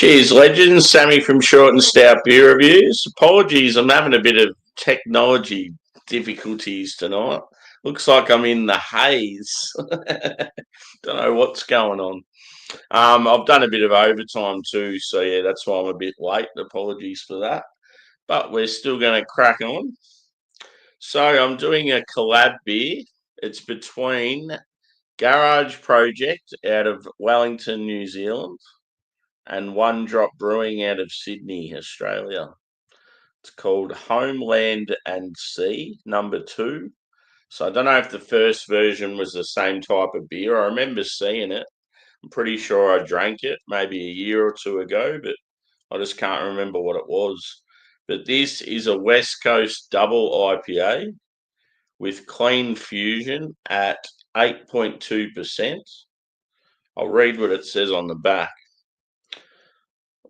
Cheers, legends. Sammy from Short and Stout Beer Reviews. Apologies, I'm having a bit of technology difficulties tonight. Looks like I'm in the haze. Don't know what's going on. I've done a bit of overtime too, so yeah, that's why I'm a bit late. Apologies for that. But we're still going to crack on. So I'm doing a collab beer. It's between Garage Project out of Wellington, New Zealand, and One Drop Brewing out of Sydney, Australia. It's called Homeland and Sea, number 2. So I don't know if the first version was the same type of beer. I remember seeing it. I'm pretty sure I drank it maybe a year or two ago, but I just can't remember what it was. But this is a West Coast double IPA with clean fusion at 8.2%. I'll read what it says on the back.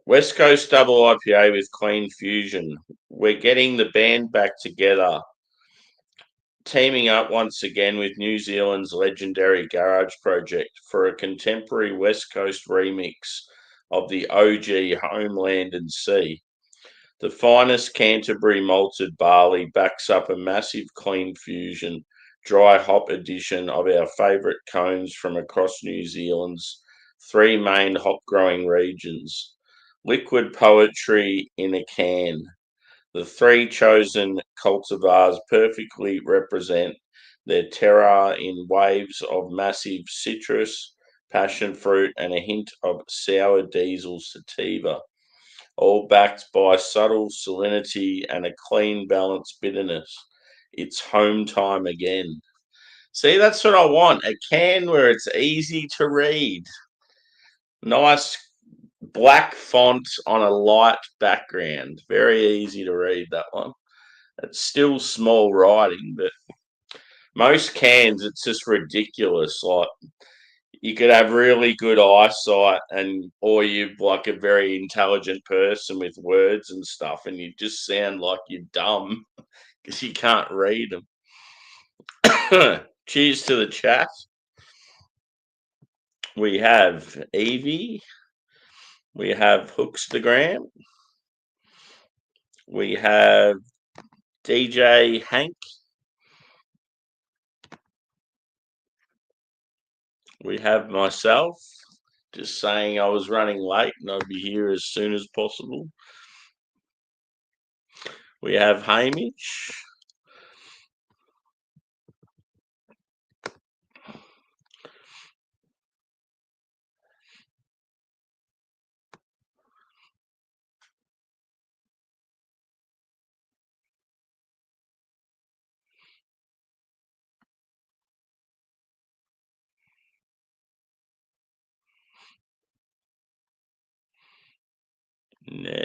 West Coast double IPA with clean fusion. We're getting the band back together, teaming up once again with New Zealand's legendary Garage Project for a contemporary West Coast remix of the OG Homeland and Sea. The finest Canterbury malted barley backs up a massive clean fusion, dry hop edition of our favourite cones from across New Zealand's 3 main hop growing regions. Liquid poetry in a can. The 3 chosen cultivars perfectly represent their terroir in waves of massive citrus, passion fruit, and a hint of sour diesel sativa, all backed by subtle salinity and a clean, balanced bitterness. It's home time again. See, that's what I want. A can where it's easy to read. Nice black font on a light background. Very easy to read, that one. It's still small writing, but most cans, it's just ridiculous. Like, you could have really good eyesight or you're like a very intelligent person with words and stuff, and you just sound like you're dumb because you can't read them. Cheers to the chat. We have Evie. We have Hookstagram. We have DJ Hank. We have myself, just saying I was running late and I'll be here as soon as possible. We have Hamish.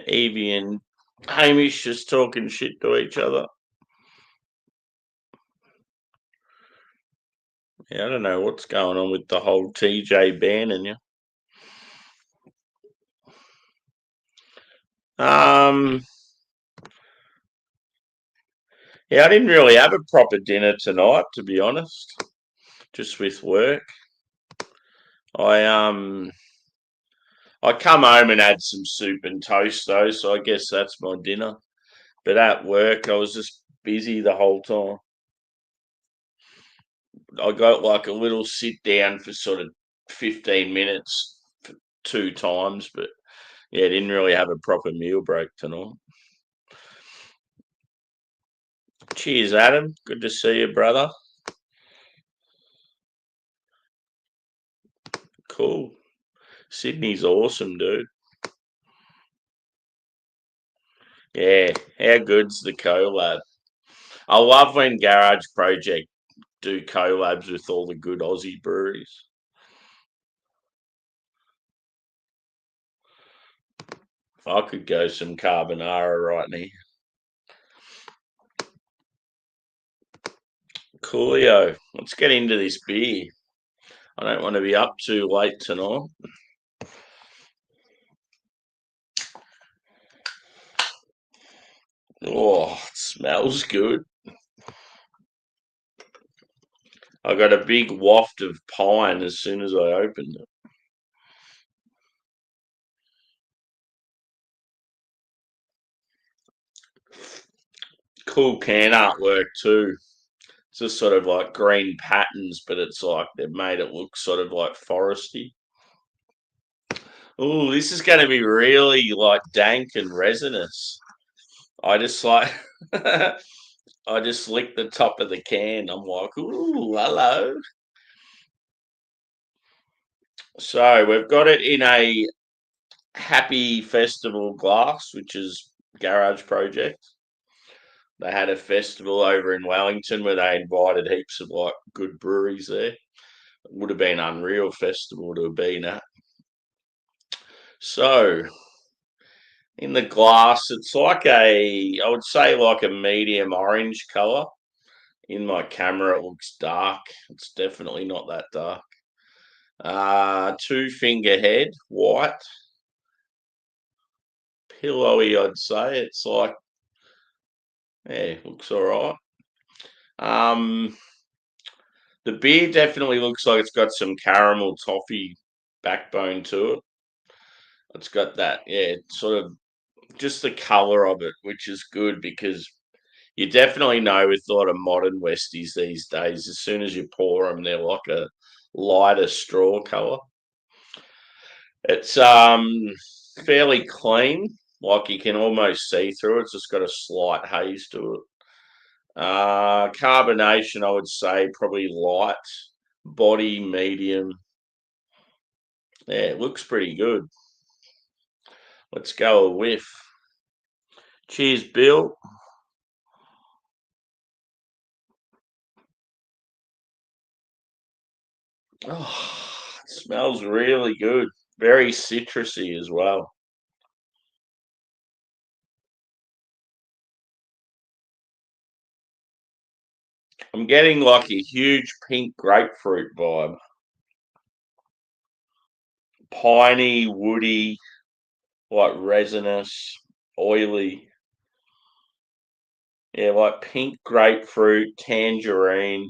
Evie and Hamish just talking shit to each other. Yeah, I don't know what's going on with the whole TJ banning you. Yeah, I didn't really have a proper dinner tonight, to be honest. Just with work. I come home and had some soup and toast though, so I guess that's my dinner. But at work, I was just busy the whole time. I got like a little sit down for sort of 15 minutes 2 times, but yeah, didn't really have a proper meal break tonight. Cheers, Adam. Good to see you, brother. Cool. Sydney's awesome, dude. Yeah, how good's the collab? I love when Garage Project do collabs with all the good Aussie breweries. I could go some carbonara right now. Coolio. Let's get into this beer. I don't want to be up too late tonight. Oh, it smells good. I got a big waft of pine as soon as I opened it. Cool can artwork too. It's just sort of like green patterns, but it's like they've made it look sort of like foresty. Oh, this is going to be really like dank and resinous. I just like, I just lick the top of the can. I'm like, ooh, hello. So we've got it in a Happy Festival glass, which is Garage Project. They had a festival over in Wellington where they invited heaps of like good breweries there. It would have been unreal festival to have been at. So in the glass, it's like I would say like a medium orange color. In my camera, it looks dark. It's definitely not that dark. Two finger head, white, pillowy. I'd say it's like, yeah, looks all right. Um, the beer definitely looks like it's got some caramel toffee backbone to it. It's got that, yeah, sort of just the color of it, which is good because you definitely know with a lot of modern Westies these days, as soon as you pour them, they're like a lighter straw color. It's fairly clean, like you can almost see through it. It's just got a slight haze to it. Carbonation, I would say probably light, body medium. Yeah, it looks pretty good. Let's go a whiff. Cheers, Bill. Oh, it smells really good. Very citrusy as well. I'm getting like a huge pink grapefruit vibe. Piney, woody, like resinous, oily. Yeah, like pink grapefruit, tangerine.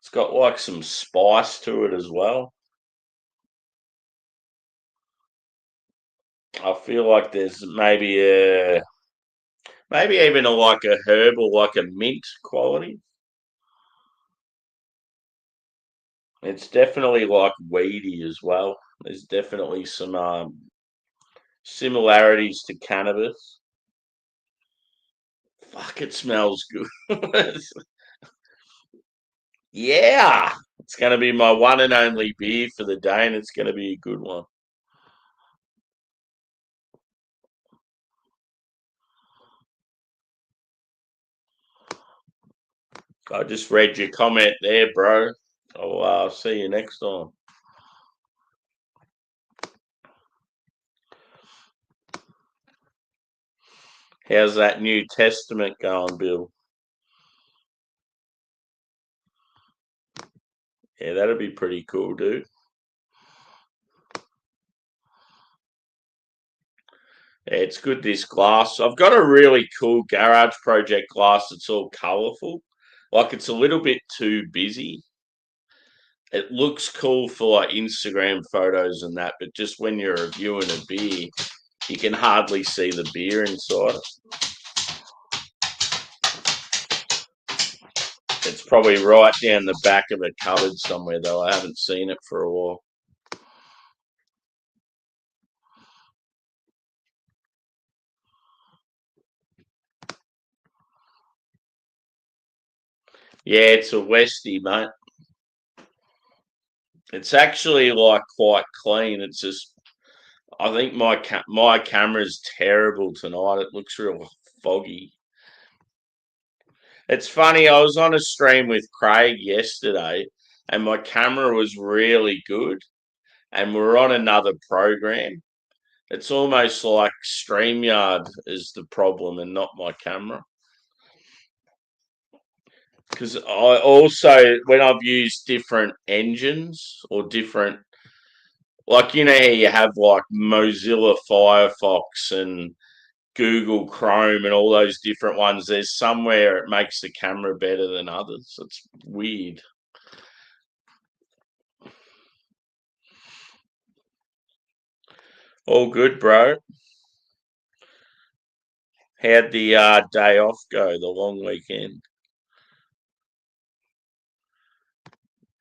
It's got like some spice to it as well. I feel like there's maybe even a like a herbal, like a mint quality. It's definitely like weedy as well. There's definitely some similarities to cannabis. Fuck, it smells good. Yeah, it's going to be my one and only beer for the day, and it's going to be a good one. I just read your comment there, bro. I'll see you next time. How's that New Testament going, Bill? Yeah, that'd be pretty cool, dude. Yeah, it's good, this glass. I've got a really cool garage project glass that's all colourful. Like it's a little bit too busy. It looks cool for like Instagram photos and that, but just when you're reviewing a beer, you can hardly see the beer inside. It's probably right down the back of a cupboard somewhere, though. I haven't seen it for a while. Yeah, it's a Westie, mate. It's actually like quite clean. It's just, I think my camera's terrible tonight. It looks real foggy. It's funny. I was on a stream with Craig yesterday, and my camera was really good, and we're on another program. It's almost like StreamYard is the problem and not my camera. Because I also, when I've used different engines or different, like, you know, how you have like Mozilla Firefox and Google Chrome and all those different ones, there's somewhere it makes the camera better than others. It's weird. All good, bro. How'd the day off go? The long weekend.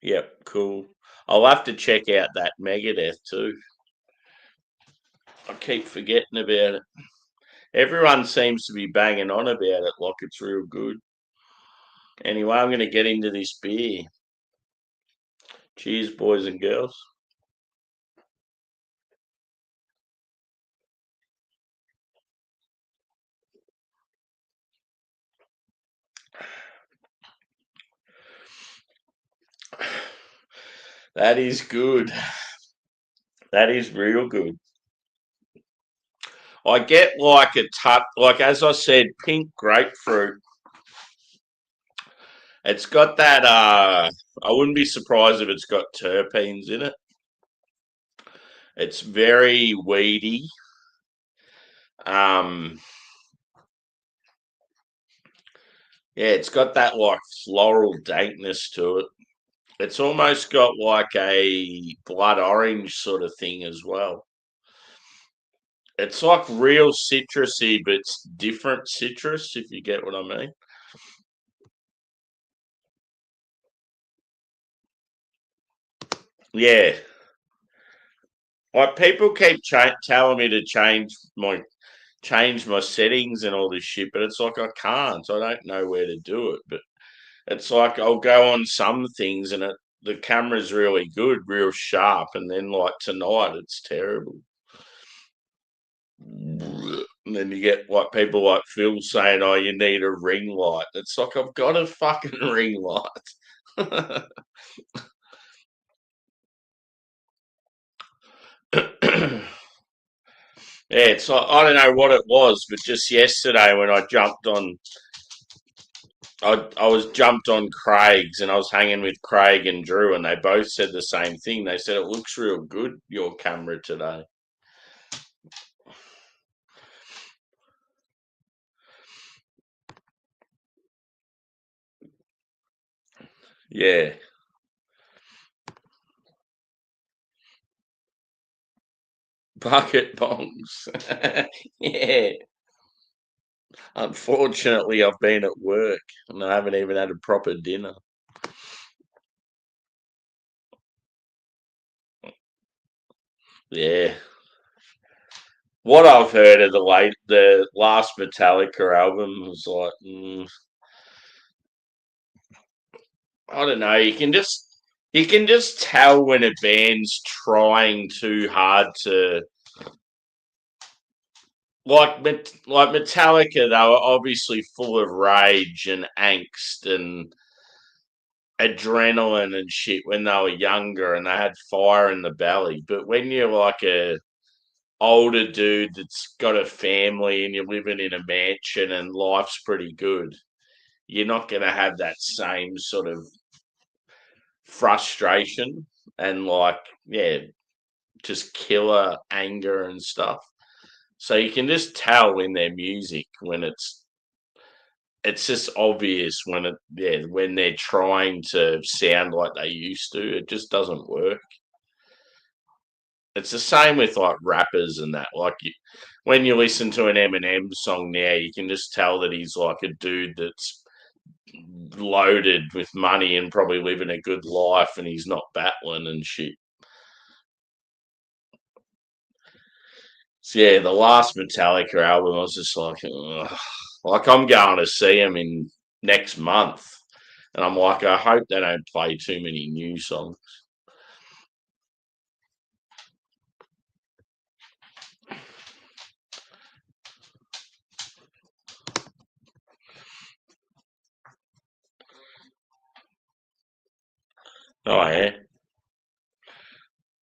Yep, cool. I'll have to check out that Megadeth too. I keep forgetting about it. Everyone seems to be banging on about it like it's real good. Anyway, I'm going to get into this beer. Cheers, boys and girls. That is good. That is real good. I get like a touch, like as I said, pink grapefruit. It's got that. I wouldn't be surprised if it's got terpenes in it. It's very weedy. Um, yeah, it's got that like floral dankness to it. It's almost got like a blood orange sort of thing as well. It's like real citrusy, but it's different citrus, if you get what I mean. Yeah, like people keep telling me to change my settings and all this shit, but it's like I can't. I don't know where to do it. But it's like I'll go on some things and the camera's really good, real sharp, and then like tonight it's terrible. And then you get like people like Phil saying, "Oh, you need a ring light." It's like I've got a fucking ring light. Yeah, it's like, I don't know what it was, but just yesterday when I was jumped on Craig's and I was hanging with Craig and Drew, and they both said the same thing. They said it looks real good, your camera today. Yeah, bucket bongs. Yeah. Unfortunately, I've been at work and I haven't even had a proper dinner. Yeah. What I've heard of the last Metallica album was like, I don't know. You can just tell when a band's trying too hard to like Metallica. They were obviously full of rage and angst and adrenaline and shit when they were younger, and they had fire in the belly. But when you're like a older dude that's got a family and you're living in a mansion and life's pretty good, you're not going to have that same sort of frustration and like, yeah, just killer anger and stuff. So you can just tell in their music when it's just obvious when when they're trying to sound like they used to. It just doesn't work. It's the same with like rappers and that. When you listen to an Eminem song now, you can just tell that he's like a dude that's loaded with money and probably living a good life, and he's not battling and shit. So yeah, the last Metallica album, I was just like, ugh. Like I'm going to see him in next month, and I'm like, I hope they don't play too many new songs. Oh yeah,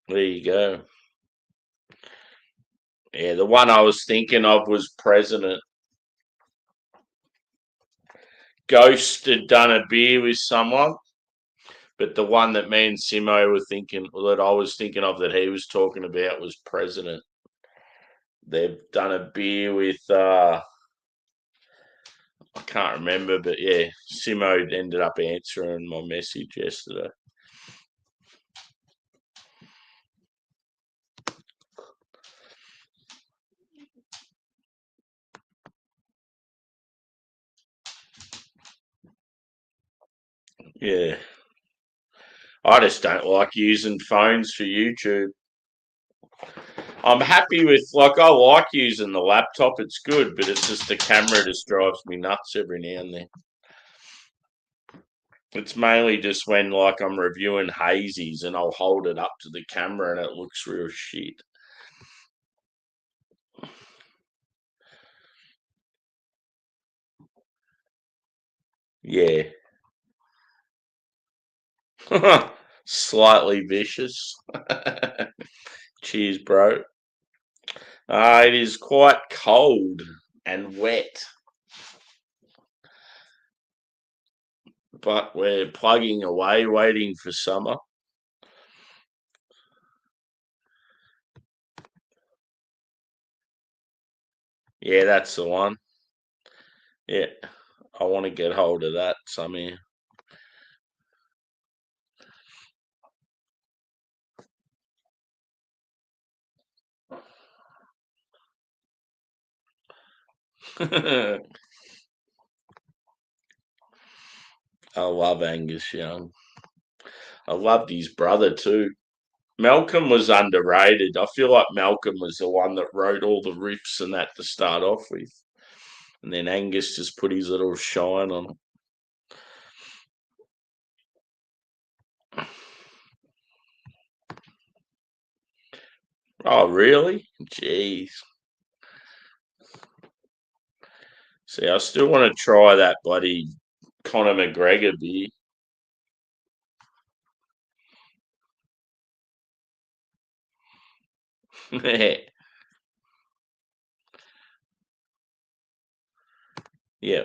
there you go. Yeah, the one I was thinking of was President. Ghost had done a beer with someone, but the one that me and Simo were thinking, that I was thinking of that he was talking about was President. They've done a beer with I can't remember, but yeah, Simo ended up answering my message yesterday. Yeah. I just don't like using phones for YouTube. I'm happy with, like, I like using the laptop. It's good, but it's just the camera just drives me nuts every now and then. It's mainly just when, like, I'm reviewing hazies and I'll hold it up to the camera and it looks real shit. Yeah. Slightly vicious. Cheers, bro. It is quite cold and wet, but we're plugging away, waiting for summer. Yeah, that's the one. Yeah, I want to get hold of that somehow. I love Angus Young. I loved his brother too. Malcolm was underrated. I feel like Malcolm was the one that wrote all the riffs and that to start off with. And then Angus just put his little shine on it. Oh, really? Jeez. See, I still want to try that bloody Conor McGregor beer. Yeah.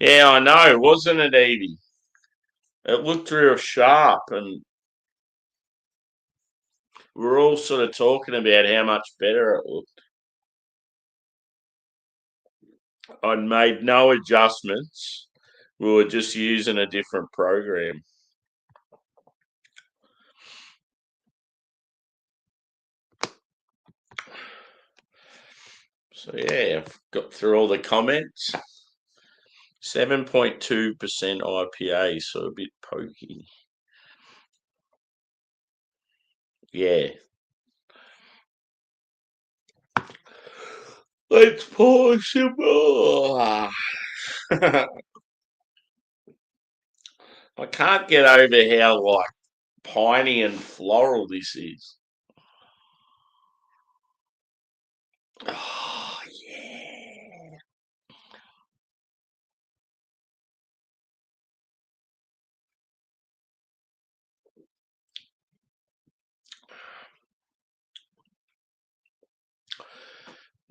Yeah, I know. Wasn't it, Evie? It looked real sharp, and we're all sort of talking about how much better it looked. I'd made no adjustments. We were just using a different program. So yeah, I've got through all the comments. 7.2% IPA, so a bit pokey. Yeah. Let's pour some more. I can't get over how like piney and floral this is. Oh yeah.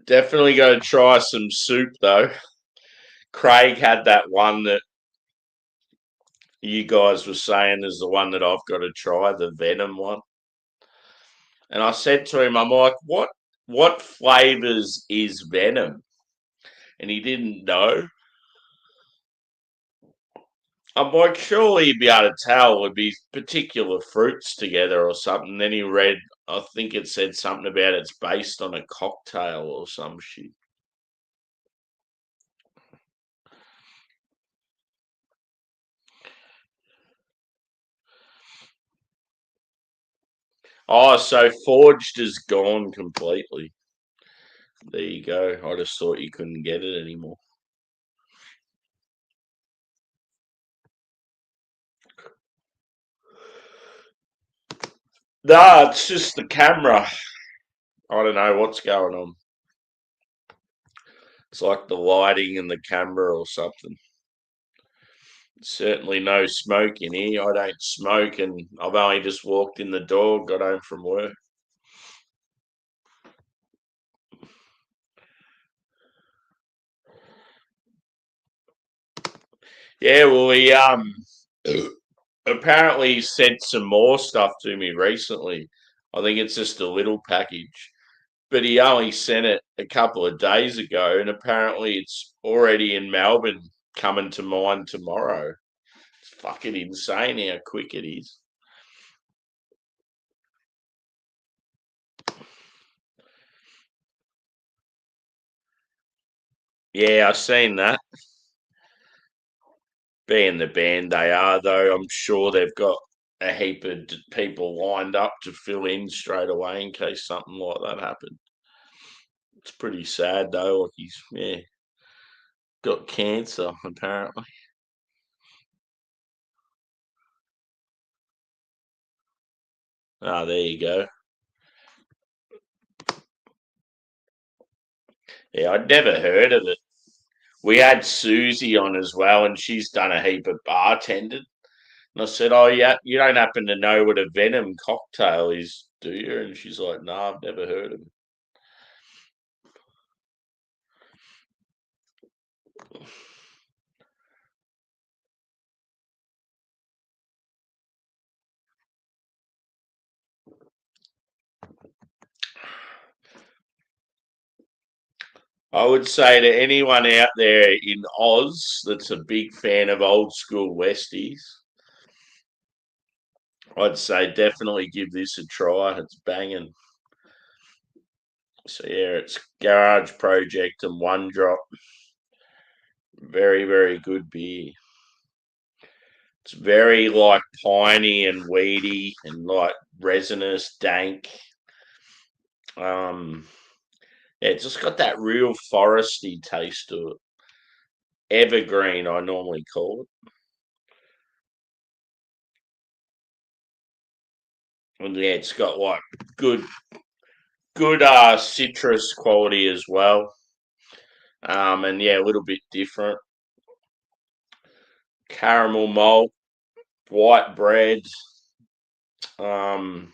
Definitely go try some soup though. Craig had that one that you guys were saying is the one that I've got to try, the Venom one. And I said to him, I'm like, what flavors is Venom? And he didn't know. I'm like, surely you'd be able to tell would be particular fruits together or something. Then he read, I think it said something about it's based on a cocktail or some shit. Oh, so Forged is gone completely. There you go. I just thought you couldn't get it anymore. Nah, it's just the camera. I don't know what's going on. It's like the lighting and the camera or something. Certainly no smoke in here. I don't smoke, and I've only just walked in the door, got home from work. Yeah, well, he apparently sent some more stuff to me recently. I think it's just a little package, but he only sent it a couple of days ago, and apparently it's already in Melbourne, coming to mine tomorrow. It's fucking insane how quick it is. Yeah, I've seen that. Being the band they are, though, I'm sure they've got a heap of people lined up to fill in straight away in case something like that happened. It's pretty sad though. Like he's got cancer apparently. Ah, there you go. Yeah, I'd never heard of it. We had Susie on as well, and she's done a heap of bartending. And I said, "Oh, yeah, you don't happen to know what a venom cocktail is, do you?" And she's like, "No, I've never heard of it." I would say to anyone out there in Oz that's a big fan of old school Westies, I'd say definitely give this a try. It's banging. So yeah, it's Garage Project and One Drop. Very, very good beer. It's very like piney and weedy and like resinous, dank. Um, yeah, it's just got that real foresty taste to it. Evergreen, I normally call it. And yeah, it's got like good, good citrus quality as well. And yeah, a little bit different. Caramel malt, white bread. Um,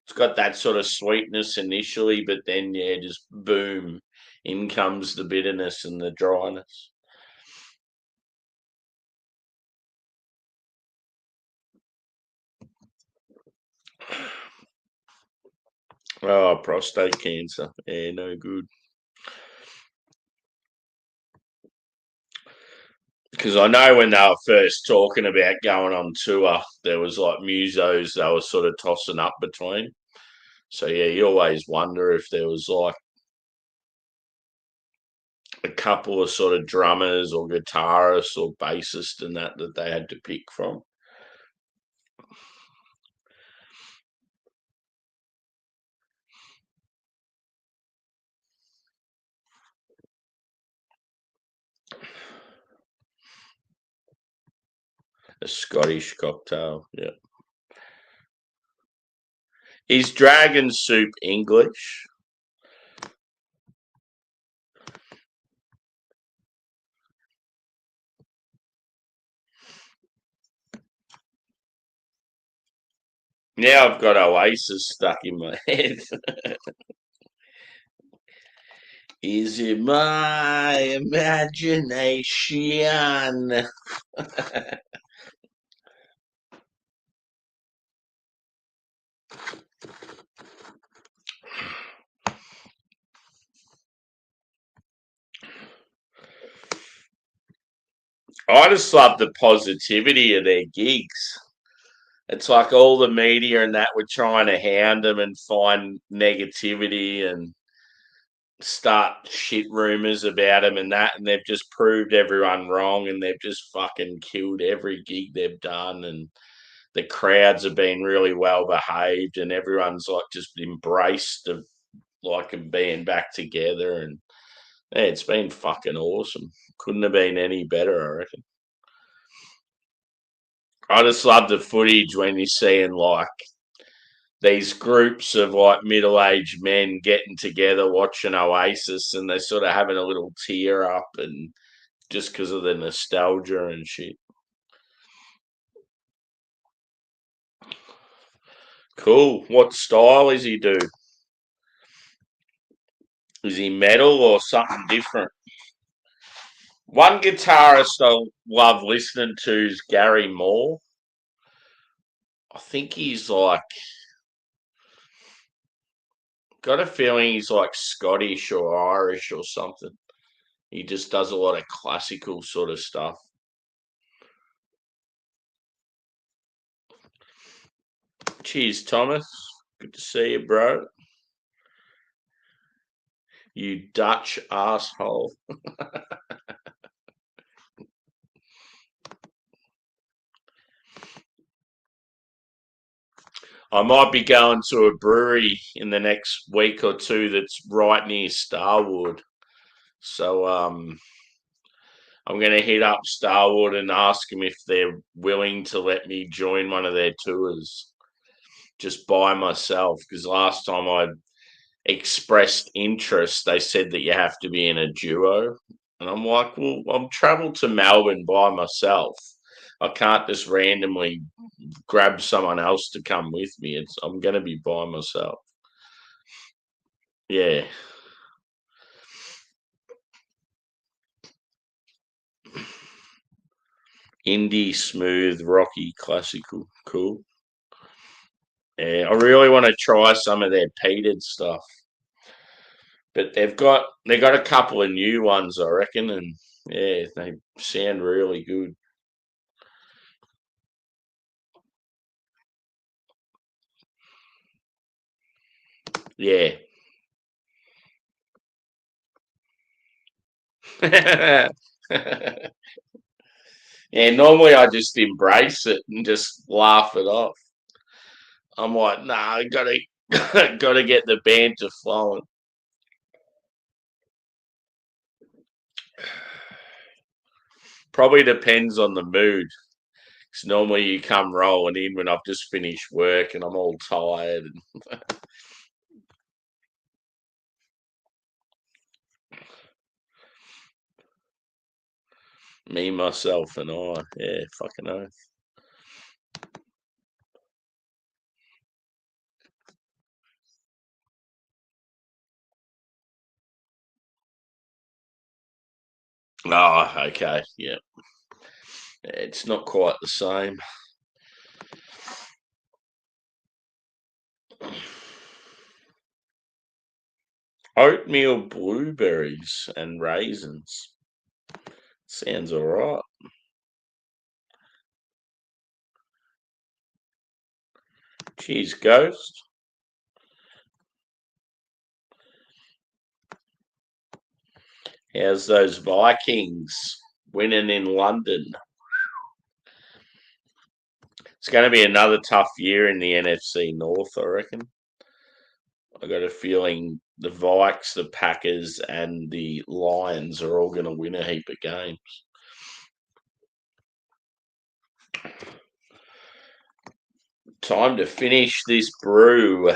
it's got that sort of sweetness initially, but then yeah, just boom, in comes the bitterness and the dryness. Oh, prostate cancer. Yeah, no good. Because I know when they were first talking about going on tour, there was like musos they were sort of tossing up between. So yeah, you always wonder if there was like a couple of sort of drummers or guitarists or bassists and that they had to pick from. A Scottish cocktail. Yeah. Is dragon soup English? Now I've got Oasis stuck in my head. Is it my imagination? I just love the positivity of their gigs. It's like all the media and that were trying to hound them and find negativity and start shit rumors about them and that, and they've just proved everyone wrong and they've just fucking killed every gig they've done. And the crowds have been really well behaved and everyone's like just embraced of like them being back together. And yeah, it's been fucking awesome. Couldn't have been any better, I reckon. I just love the footage when you're seeing like these groups of like middle-aged men getting together watching Oasis and they're sort of having a little tear up and just because of the nostalgia and shit. Cool. What style is he do? Is he metal or something different? One guitarist I love listening to is Gary Moore. I think he's like got a feeling he's like Scottish or Irish or something. He just does a lot of classical sort of stuff. Cheers, Thomas. Good to see you, bro. You Dutch asshole. I might be going to a brewery in the next week or two that's right near Starwood. So I'm going to hit up Starwood and ask them if they're willing to let me join one of their tours just by myself. Because last time I expressed interest, they said that you have to be in a duo. And I'm like, well, I'm traveled to Melbourne by myself. I can't just randomly grab someone else to come with me. I'm going to be by myself. Yeah. Indie, smooth, rocky, classical. Cool. Yeah, I really want to try some of their peated stuff. But they got a couple of new ones, I reckon, and yeah, they sound really good. Yeah. Yeah, normally I just embrace it and just laugh it off. I'm like, nah, I gotta gotta get the banter flowing. Probably depends on the mood. 'Cause normally you come rolling in when I've just finished work and I'm all tired. And me, myself, and I. Yeah, fucking oath. Oh, okay. Yeah. It's not quite the same. Oatmeal, blueberries, and raisins. Sounds all right. Cheers, Ghost. How's those Vikings winning in London? It's going to be another tough year in the NFC North, I reckon. I got a feeling the Vikes, the Packers, and the Lions are all going to win a heap of games. Time to finish this brew.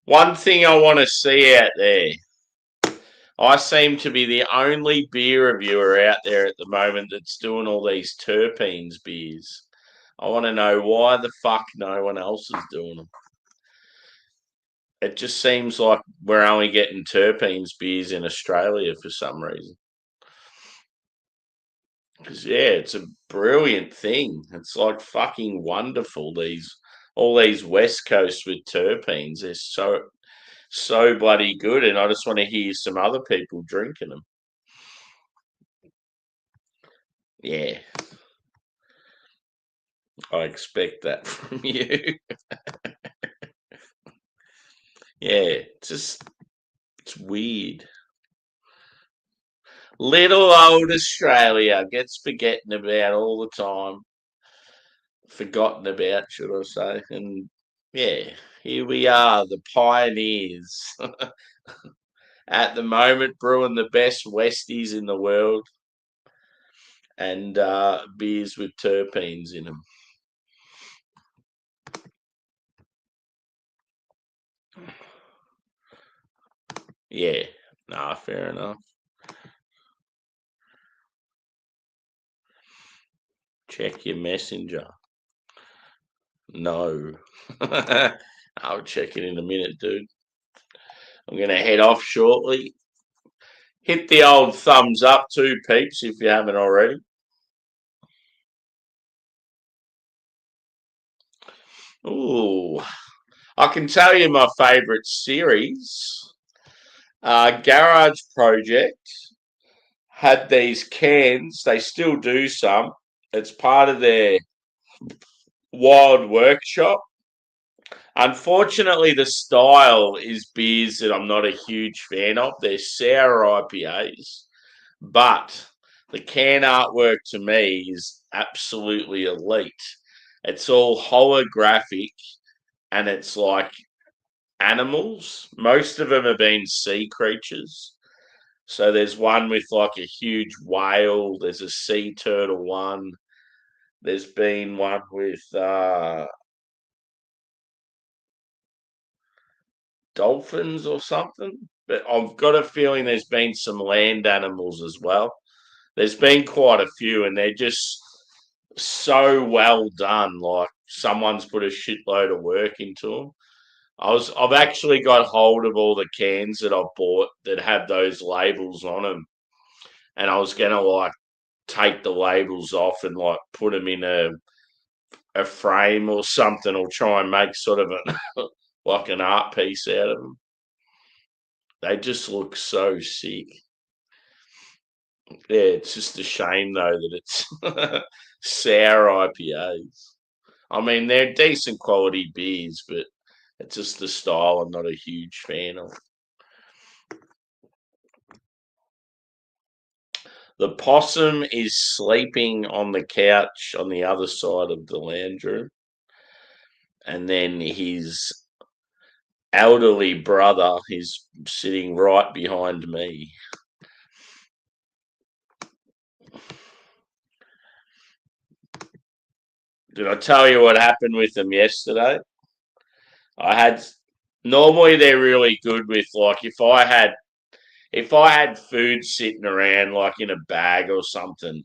One thing I want to see out there. I seem to be the only beer reviewer out there at the moment that's doing all these terpenes beers. I want to know why the fuck no one else is doing them. It just seems like we're only getting terpenes beers in Australia for some reason. Because yeah, it's a brilliant thing. It's like fucking wonderful. All these West Coast with terpenes, they're so bloody good, and I just want to hear some other people drinking them. Yeah, I expect that from you. Yeah, it's weird. Little old Australia gets forgotten about all the time. Forgotten about, should I say? And yeah, here we are, the pioneers. At the moment, brewing the best Westies in the world and beers with terpenes in them. Yeah, nah, fair enough. Check your messenger. No. I'll check it in a minute, dude. I'm going to head off shortly. Hit the old thumbs up too, peeps, if you haven't already. Ooh, I can tell you my favourite series. Garage Project had these cans. They still do some. It's part of their wild workshop. Unfortunately, the style is beers that I'm not a huge fan of. They're sour IPAs, but the can artwork to me is absolutely elite. It's all holographic and it's like animals. Most of them have been sea creatures. So there's one with like a huge whale. There's a sea turtle one. There's been one with dolphins or something. But I've got a feeling there's been some land animals as well. There's been quite a few, and they're just so well done. Like someone's put a shitload of work into them. I've actually got hold of all the cans that I bought that have those labels on them, and I was gonna like take the labels off and like put them in a frame or something, or try and make sort of a like an art piece out of them. They just look so sick. Yeah, it's just a shame though that it's sour IPAs. I mean, they're decent quality beers, but it's just the style I'm not a huge fan of. The possum is sleeping on the couch on the other side of the lounge room, and then his elderly brother is sitting right behind me. Did I tell you what happened with them yesterday? I had normally they're really good with like if I had food sitting around like in a bag or something,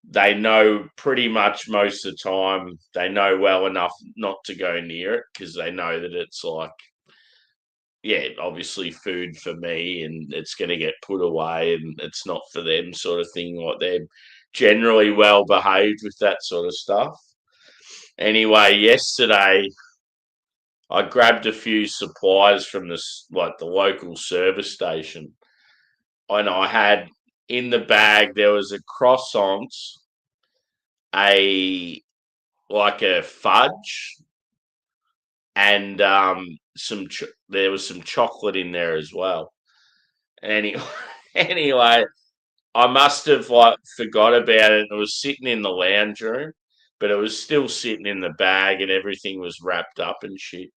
they know pretty much most of the time they know well enough not to go near it because they know that it's like yeah, obviously food for me and it's going to get put away and it's not for them sort of thing. Like they're generally well behaved with that sort of stuff. Anyway, yesterday I grabbed a few supplies from this like the local service station, and I had in the bag there was a croissant, a like a fudge, and there was some chocolate in there as well. Anyway, anyway, I must have like forgot about it. It was sitting in the lounge room, but it was still sitting in the bag, and everything was wrapped up and shit.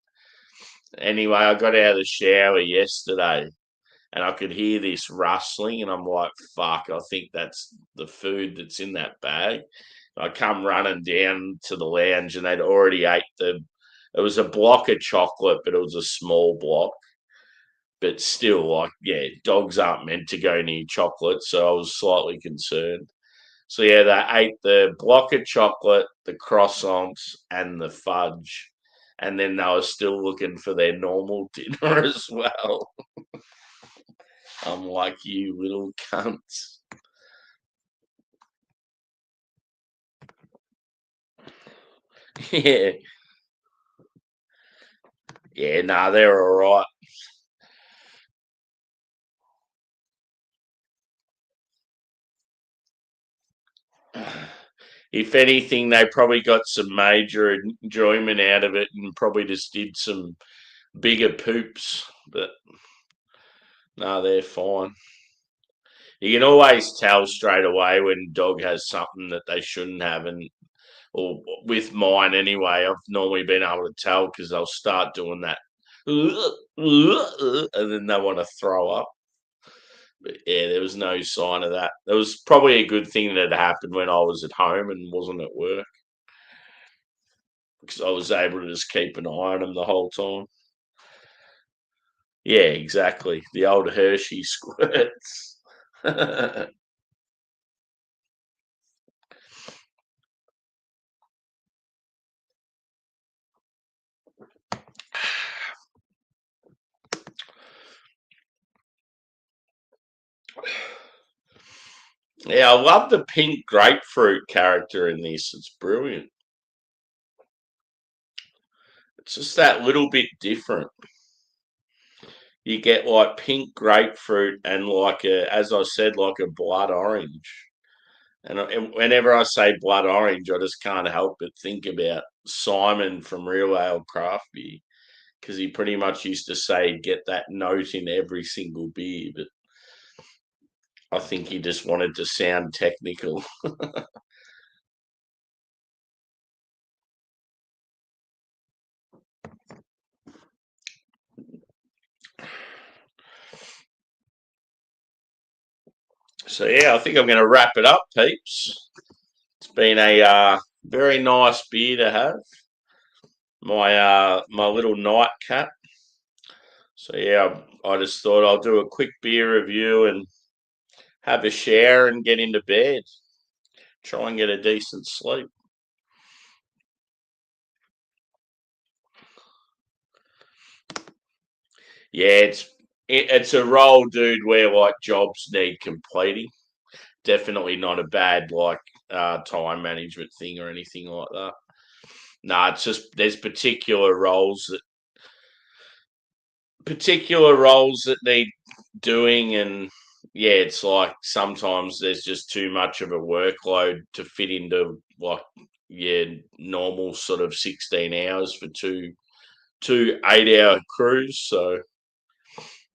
Anyway, I got out of the shower yesterday, and I could hear this rustling, and I'm like, "Fuck! I think that's the food that's in that bag." I come running down to the lounge, and they'd already ate the. It was a block of chocolate, but it was a small block. But still, like, yeah, dogs aren't meant to go near chocolate, so I was slightly concerned. So yeah, they ate the block of chocolate, the croissants, and the fudge, and then they were still looking for their normal dinner as well. I'm like, you little cunts. Yeah, yeah, nah, they're all right. If anything, they probably got some major enjoyment out of it and probably just did some bigger poops. But no, they're fine. You can always tell straight away when dog has something that they shouldn't have, and or with mine anyway, I've normally been able to tell because they'll start doing that, and then they want to throw up. But yeah, there was no sign of that. It was probably a good thing that happened when I was at home and wasn't at work because I was able to just keep an eye on them the whole time. Yeah, exactly. The old Hershey squirts. Yeah, I love the pink grapefruit character in this. It's brilliant. It's just that little bit different. You get like pink grapefruit and like a, as I said, like a blood orange. And whenever I say blood orange, I just can't help but think about Simon from Real Ale Craft Beer because he pretty much used to say get that note in every single beer. But I think he just wanted to sound technical. So yeah, I think I'm going to wrap it up, peeps. It's been a very nice beer to have. My little nightcap. So yeah, I just thought I'll do a quick beer review and have a shower and get into bed. Try and get a decent sleep. Yeah, it's a role, dude, where like jobs need completing. Definitely not a bad like time management thing or anything like that. No, it's just there's particular roles that need doing, and yeah, it's like sometimes there's just too much of a workload to fit into like yeah normal sort of 16 hours for two 8 hour crews. So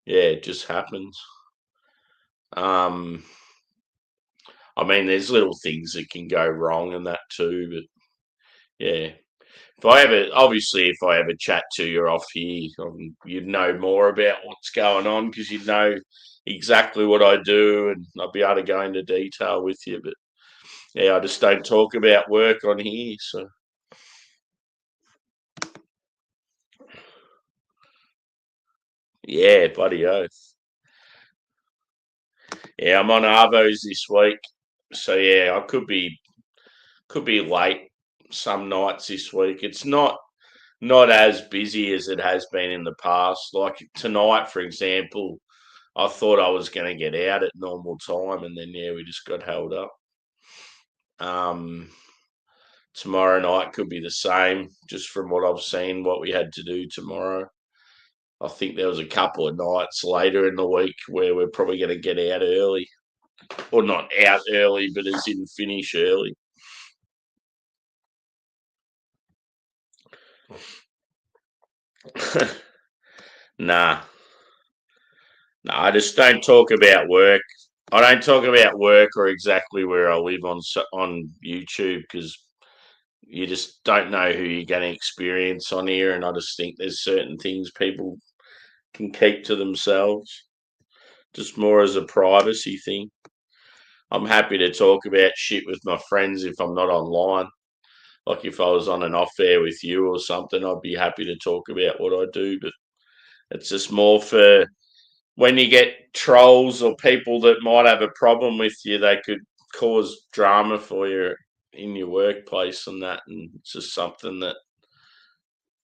yeah, it just happens. Um, I mean, there's little things that can go wrong and that too, but yeah. If I ever chat to you off here, you'd know more about what's going on because you'd know exactly what I do, and I'd be able to go into detail with you. But yeah, I just don't talk about work on here. So yeah, bloody oath. Yeah, I'm on Arvos this week, so yeah, I could be late some nights this week. It's not as busy as it has been in the past. Like tonight, for example, I thought I was going to get out at normal time, and then yeah, we just got held up. Um, Tomorrow night could be the same, just from what I've seen. What we had to do tomorrow, I think there was a couple of nights later in the week where we're probably going to get out early, or not out early, but as in finish early. Nah, nah, I just don't talk about work. I don't talk about work or exactly where I live on YouTube because you just don't know who you're going to experience on here. And I just think there's certain things people can keep to themselves, just more as a privacy thing. I'm happy to talk about shit with my friends if I'm not online. Like if I was on an off air with you or something, I'd be happy to talk about what I do. But it's just more for when you get trolls or people that might have a problem with you, they could cause drama for you in your workplace and that. And it's just something that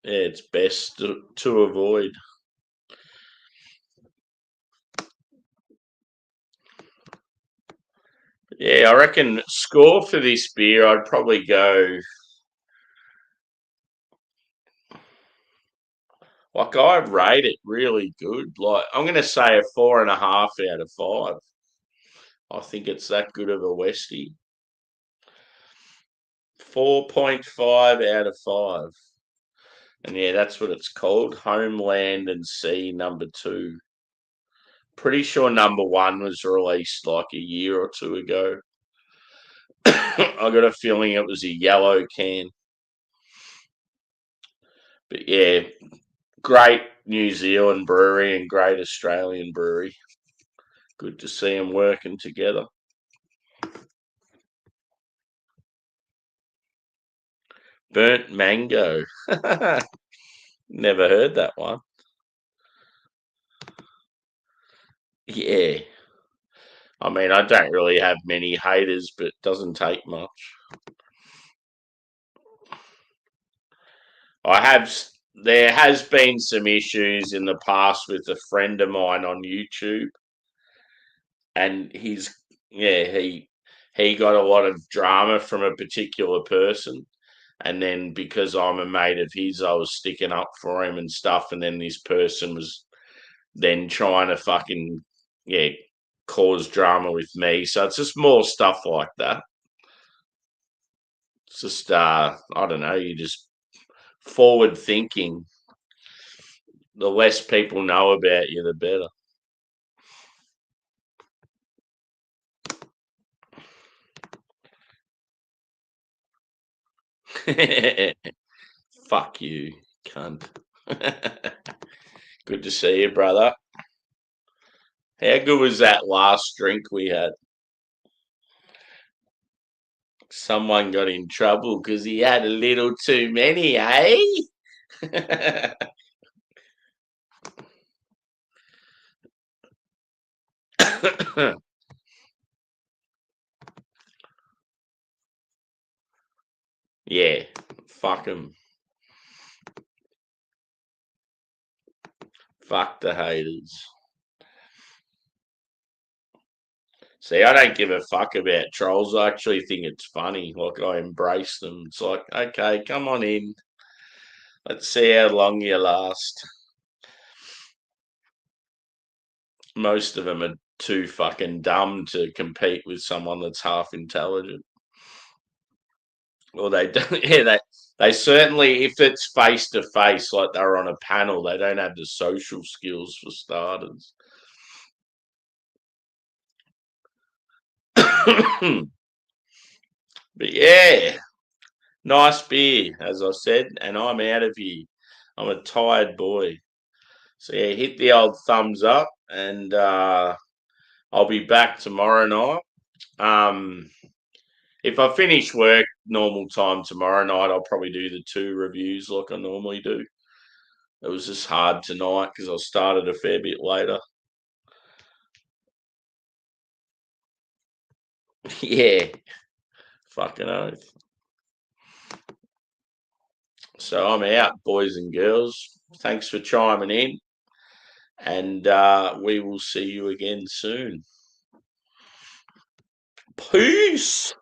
yeah, it's best to avoid. Yeah, I reckon score for this beer, I'd probably go like I rate it really good. Like I'm going to say a 4.5 out of 5. I think it's that good of a Westie. 4.5 out of 5. And yeah, that's what it's called. Homeland and Sea number 2. Pretty sure number 1 was released like a year or two ago. I got a feeling it was a yellow can. But yeah, great New Zealand brewery and great Australian brewery. Good to see them working together. Burnt mango. Never heard that one. Yeah. I mean, I don't really have many haters, but it doesn't take much. I have. There has been some issues in the past with a friend of mine on YouTube, and he got a lot of drama from a particular person, and then because I'm a mate of his, I was sticking up for him and stuff, and then this person was then trying to fucking yeah cause drama with me. So it's just more stuff like that. It's just I don't know. You just forward thinking. The less people know about you, the better. Fuck you, cunt. Good to see you, brother. How good was that last drink we had? Someone got in trouble because he had a little too many, eh? Yeah, fuck him. Fuck the haters. See, I don't give a fuck about trolls. I actually think it's funny. Like, I embrace them. It's like, okay, come on in. Let's see how long you last. Most of them are too fucking dumb to compete with someone that's half intelligent. Well, they don't. Yeah, they certainly, if it's face to face, like they're on a panel, they don't have the social skills for starters. But yeah, nice beer, as I said, and I'm out of here. I'm a tired boy. So yeah, hit the old thumbs up, and I'll be back tomorrow night. Um, if I finish work normal time tomorrow night, I'll probably do the 2 reviews like I normally do. It was just hard tonight because I started a fair bit later. Yeah, fucking oath. So I'm out, boys and girls. Thanks for chiming in, and we will see you again soon. Peace.